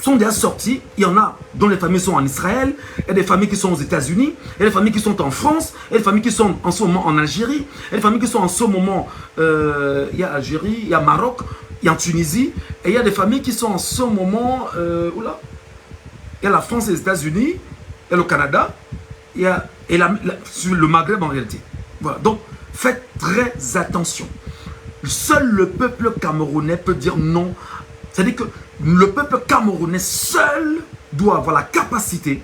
sont déjà sorties. Il y en a dont les familles sont en Israël, il y a des familles qui sont aux États-Unis, il y a des familles qui sont en France, il y a des familles qui sont en ce moment en Algérie, il y a des familles qui sont en ce moment, il y a Algérie, il y a Maroc, il y a en Tunisie, et il y a des familles qui sont en ce moment, oula, il y a la France et les États-Unis, il y a le Canada, il y a le Maghreb en réalité. Voilà, donc faites très attention. Seul le peuple camerounais peut dire non. C'est-à-dire que le peuple camerounais seul doit avoir la capacité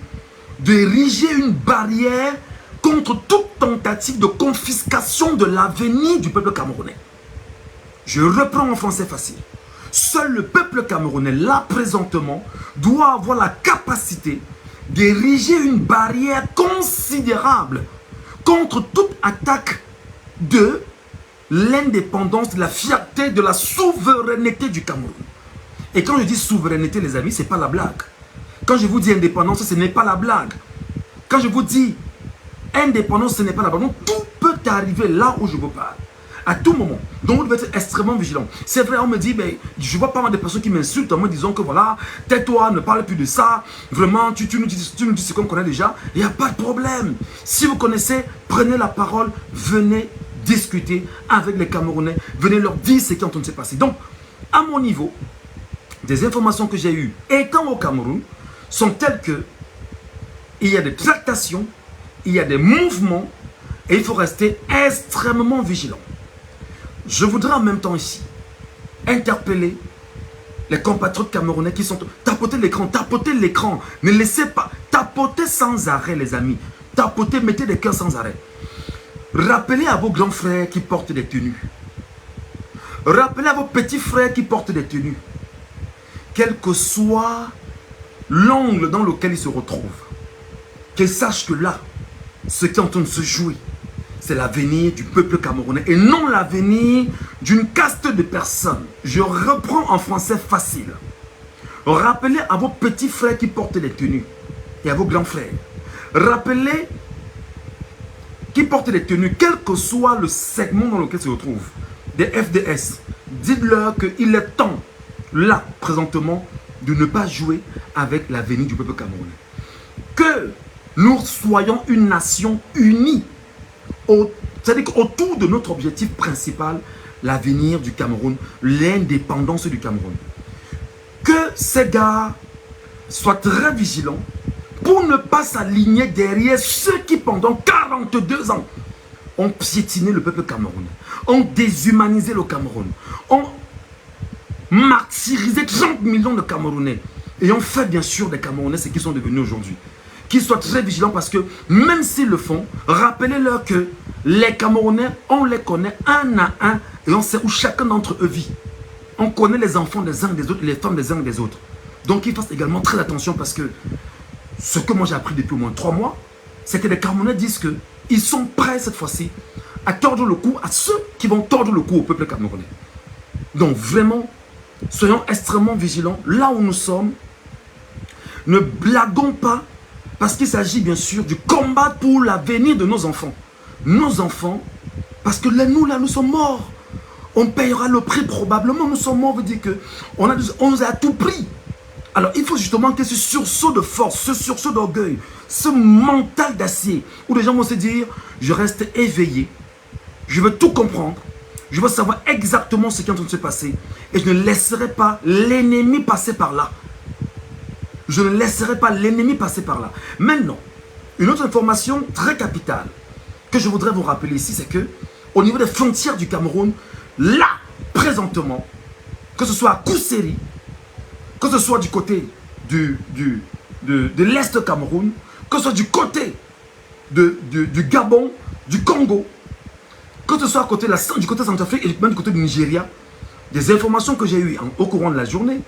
d'ériger une barrière contre toute tentative de confiscation de l'avenir du peuple camerounais. Je reprends en français facile. Seul le peuple camerounais, là présentement, doit avoir la capacité d'ériger une barrière considérable contre toute attaque de l'indépendance, de la fierté, de la souveraineté du Cameroun. Et quand je dis souveraineté, les amis, ce n'est pas la blague. Quand je vous dis indépendance, ce n'est pas la blague. Quand je vous dis indépendance, ce n'est pas la blague. Donc, tout peut arriver là où je vous parle. À tout moment. Donc, vous devez être extrêmement vigilant. C'est vrai, on me dit, mais je vois pas mal de personnes qui m'insultent en me disant que voilà, tais-toi, ne parle plus de ça. Vraiment, tu nous dis ce qu'on connaît déjà. Il n'y a pas de problème. Si vous connaissez, prenez la parole, venez discuter avec les Camerounais. Venez leur dire ce qui est en train de se passer. Donc, à mon niveau, des informations que j'ai eues étant au Cameroun sont telles que il y a des tractations, il y a des mouvements et il faut rester extrêmement vigilant. Je voudrais en même temps ici interpeller les compatriotes camerounais qui sont... Tapotez l'écran, ne laissez pas... Tapotez sans arrêt les amis, tapotez, mettez des cœurs sans arrêt. Rappelez à vos grands frères qui portent des tenues. Rappelez à vos petits frères qui portent des tenues. Quel que soit l'angle dans lequel ils se retrouvent, qu'ils sachent que là, ce qui est en train de se jouer, c'est l'avenir du peuple camerounais et non l'avenir d'une caste de personnes. Je reprends en français facile. Rappelez à vos petits frères qui portent des tenues et à vos grands frères. Rappelez qui portent des tenues, quel que soit le segment dans lequel ils se retrouvent, des FDS. Dites-leur qu'il est temps, là, présentement, de ne pas jouer avec l'avenir du peuple camerounais. Que nous soyons une nation unie, c'est-à-dire autour de notre objectif principal, l'avenir du Cameroun, l'indépendance du Cameroun. Que ces gars soient très vigilants pour ne pas s'aligner derrière ceux qui, pendant 42 ans, ont piétiné le peuple camerounais, ont déshumanisé le Cameroun, ont martyrisé 30 millions de Camerounais et ont fait bien sûr des Camerounais ce qu'ils sont devenus aujourd'hui. Qu'ils soient très vigilants parce que même s'ils le font, rappelez-leur que Les Camerounais, on les connaît un à un et on sait où chacun d'entre eux vit. On connaît les enfants des uns des autres, les femmes des uns des autres. Donc ils fassent également très attention parce que ce que moi j'ai appris depuis au moins 3 mois, c'est que les Camerounais disent qu'ils sont prêts cette fois-ci à tordre le cou à ceux qui vont tordre le cou au peuple camerounais. Donc vraiment, soyons extrêmement vigilants là où nous sommes. Ne blaguons pas parce qu'il s'agit bien sûr du combat pour l'avenir de nos enfants. Nos enfants, parce que là, nous sommes morts. On payera le prix probablement. Nous sommes morts, veut dire qu'on nous a à tout pris. Alors il faut justement que ce sursaut de force, ce sursaut d'orgueil, ce mental d'acier, où les gens vont se dire, je reste éveillé, je veux tout comprendre, je veux savoir exactement ce qui est en train de se passer, et je ne laisserai pas l'ennemi passer par là. Je ne laisserai pas l'ennemi passer par là. Maintenant, une autre information très capitale que je voudrais vous rappeler ici, c'est que au niveau des frontières du Cameroun, là, présentement, que ce soit à Kousséri, que ce soit du côté de l'Est Cameroun, que ce soit du côté du Gabon, du Congo, que ce soit du côté Centrafrique et même du côté du Nigeria, des informations que j'ai eues au courant de la journée,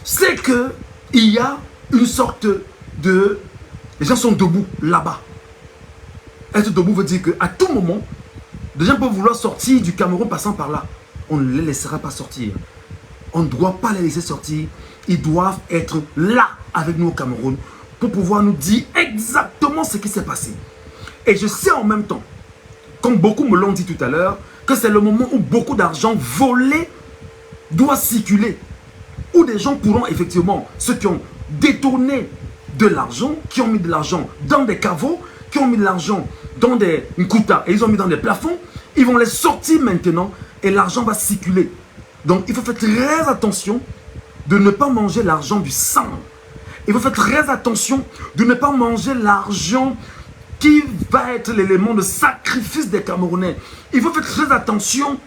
c'est qu'il y a une sorte de... Les gens sont debout là-bas. Être debout veut dire qu'à tout moment, des gens peuvent vouloir sortir du Cameroun passant par là. On ne les laissera pas sortir. On ne doit pas les laisser sortir. Ils doivent être là avec nous au Cameroun pour pouvoir nous dire exactement ce qui s'est passé. Et je sais en même temps, comme beaucoup me l'ont dit tout à l'heure, que c'est le moment où beaucoup d'argent volé doit circuler. Où des gens pourront effectivement, ceux qui ont détourné de l'argent, qui ont mis de l'argent dans des caveaux, qui ont mis de l'argent dans des nkuta et ils ont mis dans des plafonds, ils vont les sortir maintenant et l'argent va circuler. Donc il faut faire très attention de ne pas manger l'argent du sang. Il faut faire très attention de ne pas manger l'argent qui va être l'élément de sacrifice des Camerounais. Il faut faire très attention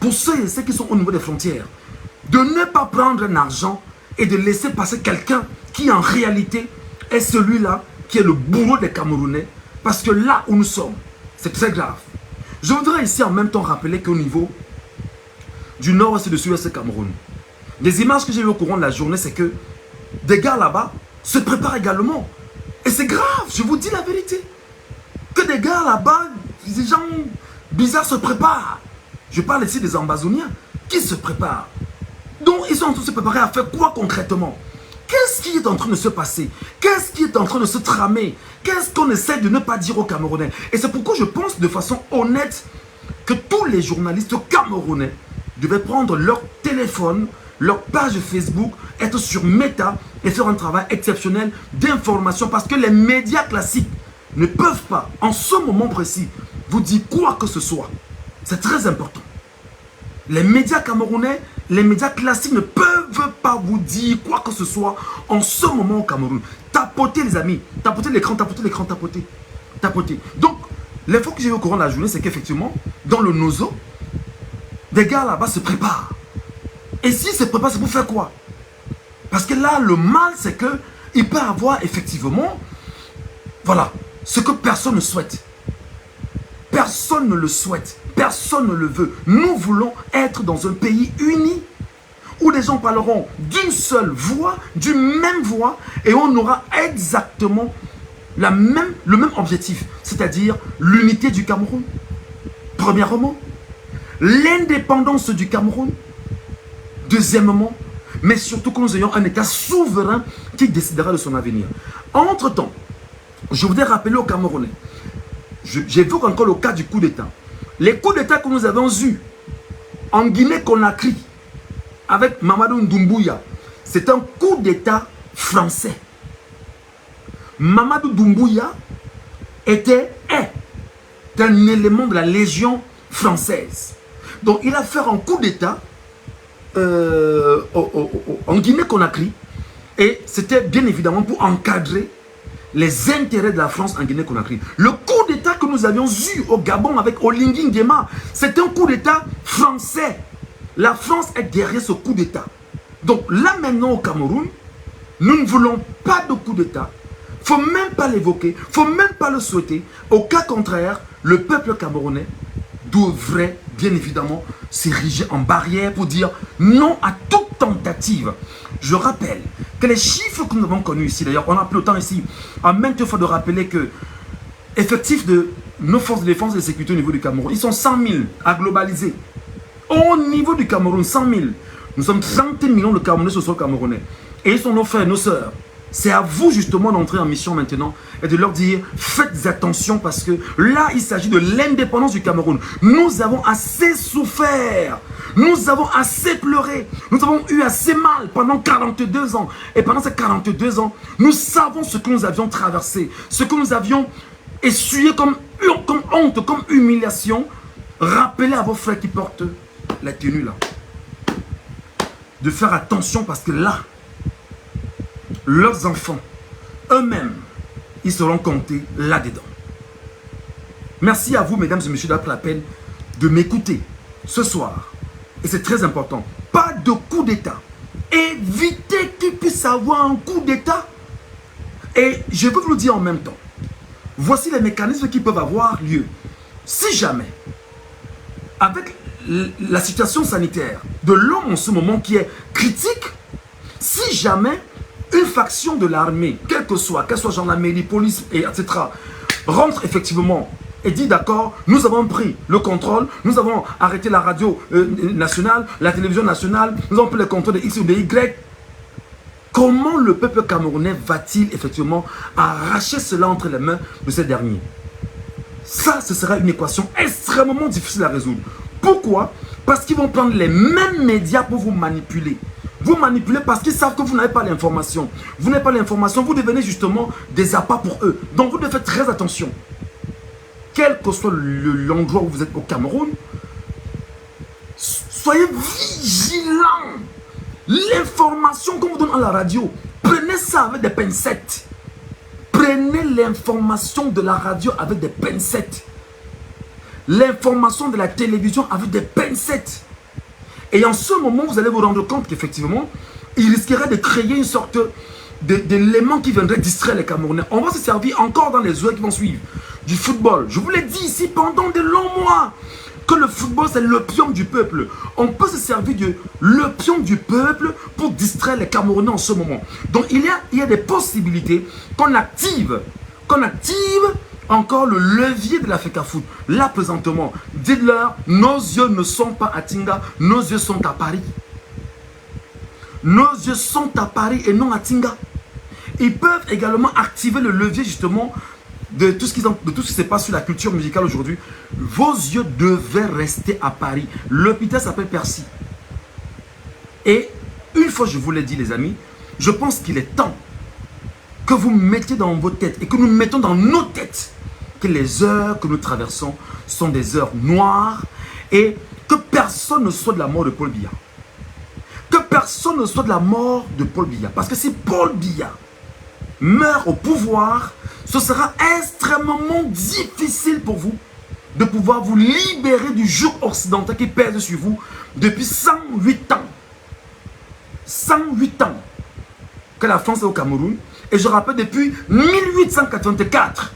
pour ceux et ceux qui sont au niveau des frontières. De ne pas prendre un argent et de laisser passer quelqu'un qui en réalité est celui-là qui est le bourreau des Camerounais. Parce que là où nous sommes, c'est très grave. Je voudrais ici en même temps rappeler qu'au niveau du nord-ouest et du sud-ouest Cameroun, les images que j'ai eues au courant de la journée, c'est que des gars là-bas se préparent également. Et c'est grave, je vous dis la vérité. Que des gars là-bas, des gens bizarres se préparent. Je parle ici des Ambazoniens qui se préparent. Donc ils sont en train de se préparer à faire quoi concrètement? Qu'est-ce qui est en train de se passer? Qu'est-ce qui est en train de se tramer? Qu'est-ce qu'on essaie de ne pas dire aux Camerounais? Et c'est pourquoi je pense de façon honnête que tous les journalistes camerounais devaient prendre leur téléphone, leur page Facebook, être sur Meta et faire un travail exceptionnel d'information parce que les médias classiques ne peuvent pas, en ce moment précis, vous dire quoi que ce soit. C'est très important. Les médias camerounais, les médias classiques ne peuvent pas vous dire quoi que ce soit en ce moment au Cameroun. Tapotez les amis, tapotez l'écran, tapotez l'écran, tapotez. Tapotez. Donc, l'info que j'ai eu au courant de la journée, c'est qu'effectivement, dans le Nozo, des gars là-bas se préparent. Et s'ils se préparent, c'est pour faire quoi? Parce que là, le mal, c'est qu'il peut avoir effectivement, voilà, ce que personne ne souhaite. Personne ne le souhaite. Personne ne le veut. Nous voulons être dans un pays uni où les gens parleront d'une seule voix, d'une même voix, et on aura exactement le même objectif, c'est-à-dire l'unité du Cameroun. Premièrement, l'indépendance du Cameroun. Deuxièmement, mais surtout que nous ayons un État souverain qui décidera de son avenir. Entre-temps, je voudrais rappeler aux Camerounais, j'évoque encore le cas du coup d'État. Les coups d'État que nous avons eus en Guinée-Conakry avec Mamadou Doumbouya, c'est un coup d'État français. Mamadou Doumbouya est un élément de la Légion française. Donc il a fait un coup d'État en Guinée-Conakry et c'était bien évidemment pour encadrer les intérêts de la France en Guinée-Conakry. Le coup d'État que nous avions eu au Gabon avec Olingi Nguema, c'est un coup d'État français. La France est derrière ce coup d'État. Donc là maintenant au Cameroun, nous ne voulons pas de coup d'État. faut même pas l'évoquer, faut même pas le souhaiter. Au cas contraire, le peuple camerounais devrait bien évidemment s'ériger en barrière pour dire non à toute tentative. Je rappelle que les chiffres que nous avons connus ici, d'ailleurs, on a plus le temps ici, à maintes fois de rappeler que effectif de nos forces de défense et de sécurité au niveau du Cameroun, ils sont 100 000 à globaliser. Au niveau du Cameroun, 100 000. Nous sommes 30 millions de Camerounais sur le sol camerounais. Et ils sont nos frères, nos sœurs. C'est à vous justement d'entrer en mission maintenant et de leur dire faites attention parce que là il s'agit de l'indépendance du Cameroun. Nous avons assez souffert, nous avons assez pleuré, nous avons eu assez mal pendant 42 ans. Et pendant ces 42 ans, nous savons ce que nous avions traversé, ce que nous avions essuyé comme honte, comme humiliation. Rappelez à vos frères qui portent la tenue là, de faire attention parce que là, leurs enfants, eux-mêmes, ils seront comptés là-dedans. Merci à vous, mesdames et messieurs, d'avoir la peine de m'écouter ce soir. Et c'est très important. Pas de coup d'État. Évitez qu'il puisse avoir un coup d'État. Et je veux vous le dire en même temps. Voici les mécanismes qui peuvent avoir lieu. Si jamais, avec la situation sanitaire de l'homme en ce moment qui est critique, si jamais une faction de l'armée, qu'elle soit gendarmerie, police, etc., rentre effectivement et dit d'accord, nous avons pris le contrôle, nous avons arrêté la radio nationale, la télévision nationale, nous avons pris le contrôle de X ou de Y. Comment le peuple camerounais va-t-il effectivement arracher cela entre les mains de ces derniers? Ça, ce sera une équation extrêmement difficile à résoudre. Pourquoi? Parce qu'ils vont prendre les mêmes médias pour vous manipuler. Vous manipulez parce qu'ils savent que vous n'avez pas l'information. Vous n'avez pas l'information, vous devenez justement des appâts pour eux. Donc vous devez faire très attention. Quel que soit l'endroit où vous êtes au Cameroun, soyez vigilants. L'information qu'on vous donne à la radio, prenez ça avec des pincettes. Prenez l'information de la radio avec des pincettes. L'information de la télévision avec des pincettes. Et en ce moment, vous allez vous rendre compte qu'effectivement, il risquerait de créer une sorte d'élément qui viendrait distraire les Camerounais. On va se servir encore dans les heures qui vont suivre du football. Je vous l'ai dit ici pendant de longs mois que le football c'est l'opium du peuple. On peut se servir de l'opium du peuple pour distraire les Camerounais en ce moment. Donc il y a des possibilités qu'on active encore le levier de l'Africa Foot. Là, présentement, dites-leur, nos yeux ne sont pas à Tinga, nos yeux sont à Paris. Nos yeux sont à Paris et non à Tinga. Ils peuvent également activer le levier, justement, de tout ce qui se passe sur la culture musicale aujourd'hui. Vos yeux devaient rester à Paris. L'hôpital s'appelle Percy. Et une fois, je vous l'ai dit, les amis, je pense qu'il est temps que vous mettiez dans vos têtes et que nous mettons dans nos têtes que les heures que nous traversons sont des heures noires et que personne ne soit de la mort de Paul Biya. Que personne ne soit de la mort de Paul Biya. Parce que si Paul Biya meurt au pouvoir, ce sera extrêmement difficile pour vous de pouvoir vous libérer du joug occidental qui pèse sur vous depuis 108 ans. 108 ans que la France est au Cameroun. Et je rappelle depuis 1884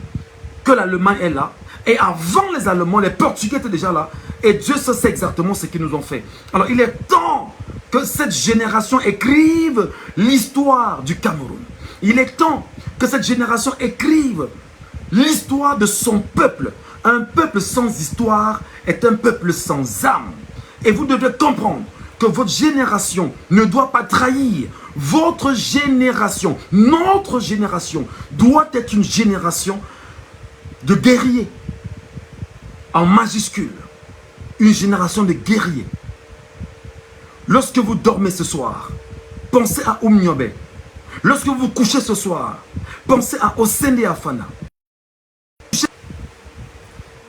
que l'Allemagne est là. Et avant les Allemands, les Portugais étaient déjà là. Et Dieu sait exactement ce qu'ils nous ont fait. Alors il est temps que cette génération écrive l'histoire du Cameroun. Il est temps que cette génération écrive l'histoire de son peuple. Un peuple sans histoire est un peuple sans âme. Et vous devez comprendre que votre génération ne doit pas trahir. Votre génération, notre génération, doit être une génération de guerriers. En majuscule. Une génération de guerriers. Lorsque vous dormez ce soir, pensez à Oumniobé. Lorsque vous vous couchez ce soir, pensez à Osende Afana.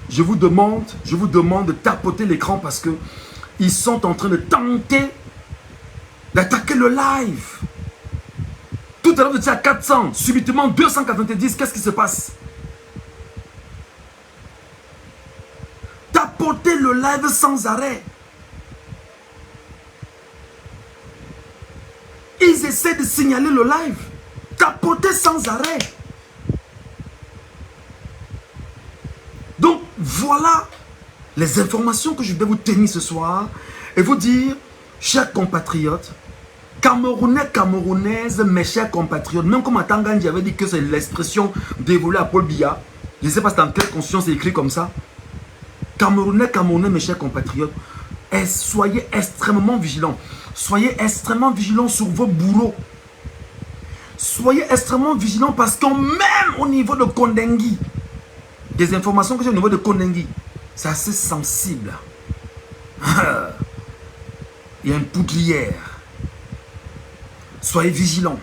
Je vous demande de tapoter l'écran parce que ils sont en train de tenter d'attaquer le live. Tout à l'heure, vous étiez à 400, subitement 290, qu'est-ce qui se passe? Tapotez le live sans arrêt. Ils essaient de signaler le live. Tapotez sans arrêt. voilà les informations que je vais vous tenir ce soir et vous dire, chers compatriotes, Camerounais, Camerounaises, mes chers compatriotes, même comme Atangandi avait dit que c'est l'expression dévolue à Paul Biya, je ne sais pas dans quelle conscience c'est écrit comme ça. Camerounais, Camerounais, mes chers compatriotes, soyez extrêmement vigilants. Soyez extrêmement vigilants sur vos boulots. Soyez extrêmement vigilants parce que même au niveau de Kondengui, des informations que j'ai au niveau de Kondengui, c'est assez sensible. Il y a une poudrière. Soyez vigilants.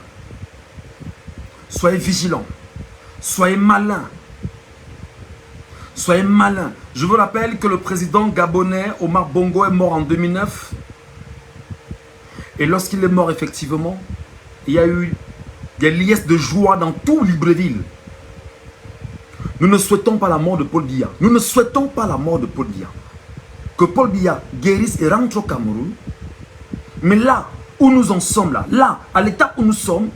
Soyez vigilants. Soyez malins. Soyez malins. Je vous rappelle que le président gabonais Omar Bongo est mort en 2009. Et lorsqu'il est mort, effectivement, il y a eu des liesses de joie dans tout Libreville. Nous ne souhaitons pas la mort de Paul Biya. Nous ne souhaitons pas la mort de Paul Biya. Que Paul Biya guérisse et rentre au Cameroun. Mais là où nous en sommes, là, à l'état où nous sommes,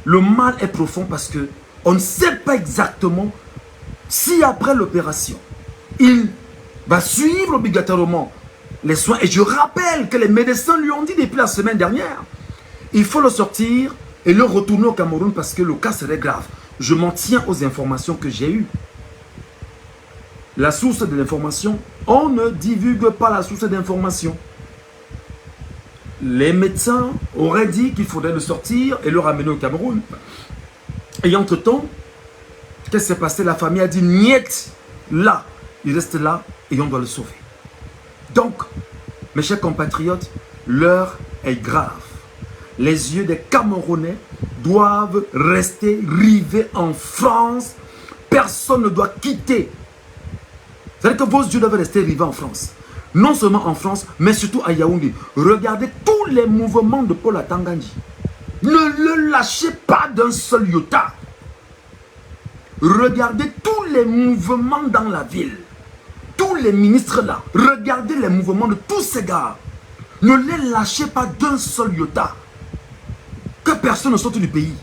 le mal est profond parce que on ne sait pas exactement si après l'opération, il va suivre obligatoirement les soins. Et je rappelle que les médecins lui ont dit depuis la semaine dernière, il faut le sortir et le retourner au Cameroun parce que le cas serait grave. Je m'en tiens aux informations que j'ai eues. La source de l'information, on ne divulgue pas la source d'information. Les médecins auraient dit qu'il faudrait le sortir et le ramener au Cameroun. Et entre-temps, qu'est-ce qui s'est passé? La famille a dit, niet, là, il reste là et on doit le sauver. Donc, mes chers compatriotes, l'heure est grave. Les yeux des Camerounais doivent rester rivés en France. Personne ne doit quitter. C'est-à-dire que vos yeux doivent rester rivés en France. Non seulement en France, mais surtout à Yaoundé. Regardez tous les mouvements de Paul Atangandi. Ne le lâchez pas d'un seul iota. Regardez tous les mouvements dans la ville. Tous les ministres là. Regardez les mouvements de tous ces gars. Ne les lâchez pas d'un seul iota. Que personne ne sorte du pays.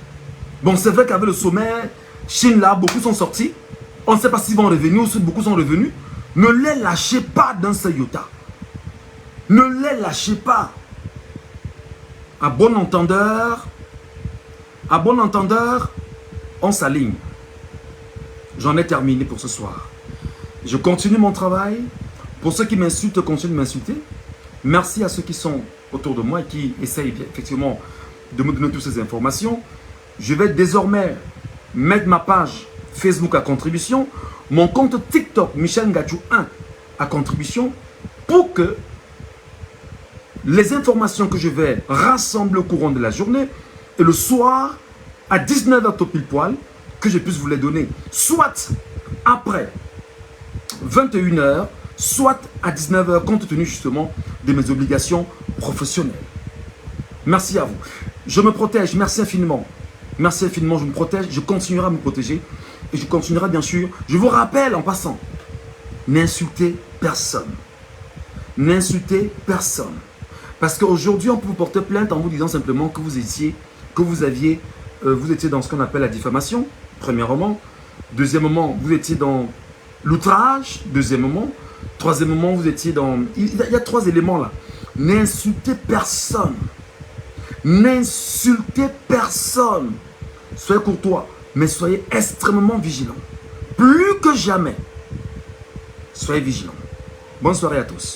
Bon, c'est vrai qu'avec le sommet, Chine là, beaucoup sont sortis. On ne sait pas s'ils vont revenir ou si beaucoup sont revenus. Ne les lâchez pas d'un seul iota. Ne les lâchez pas. À bon entendeur, on s'aligne. J'en ai terminé pour ce soir. Je continue mon travail. Pour ceux qui m'insultent, continuent de m'insulter. Merci à ceux qui sont autour de moi et qui essayent effectivement de me donner toutes ces informations. Je vais désormais mettre ma page Facebook à contribution, mon compte TikTok Michel Ngatsou 1 à contribution pour que les informations que je vais rassembler au courant de la journée et le soir à 19h tout pile poil, que je puisse vous les donner soit après 21h, soit à 19h compte tenu justement de mes obligations professionnelles. Merci à vous. Je me protège, merci infiniment. Merci infiniment, je me protège, je continuerai à me protéger et je continuerai bien sûr. Je vous rappelle en passant, n'insultez personne. N'insultez personne. Parce qu'aujourd'hui, on peut vous porter plainte en vous disant simplement que vous étiez dans ce qu'on appelle la diffamation, premièrement. Deuxièmement, vous étiez dans l'outrage, deuxièmement. Troisièmement, vous étiez dans... Il y a 3 éléments là. N'insultez personne. N'insultez personne. Soyez courtois, mais soyez extrêmement vigilants. Plus que jamais, soyez vigilants. Bonne soirée à tous.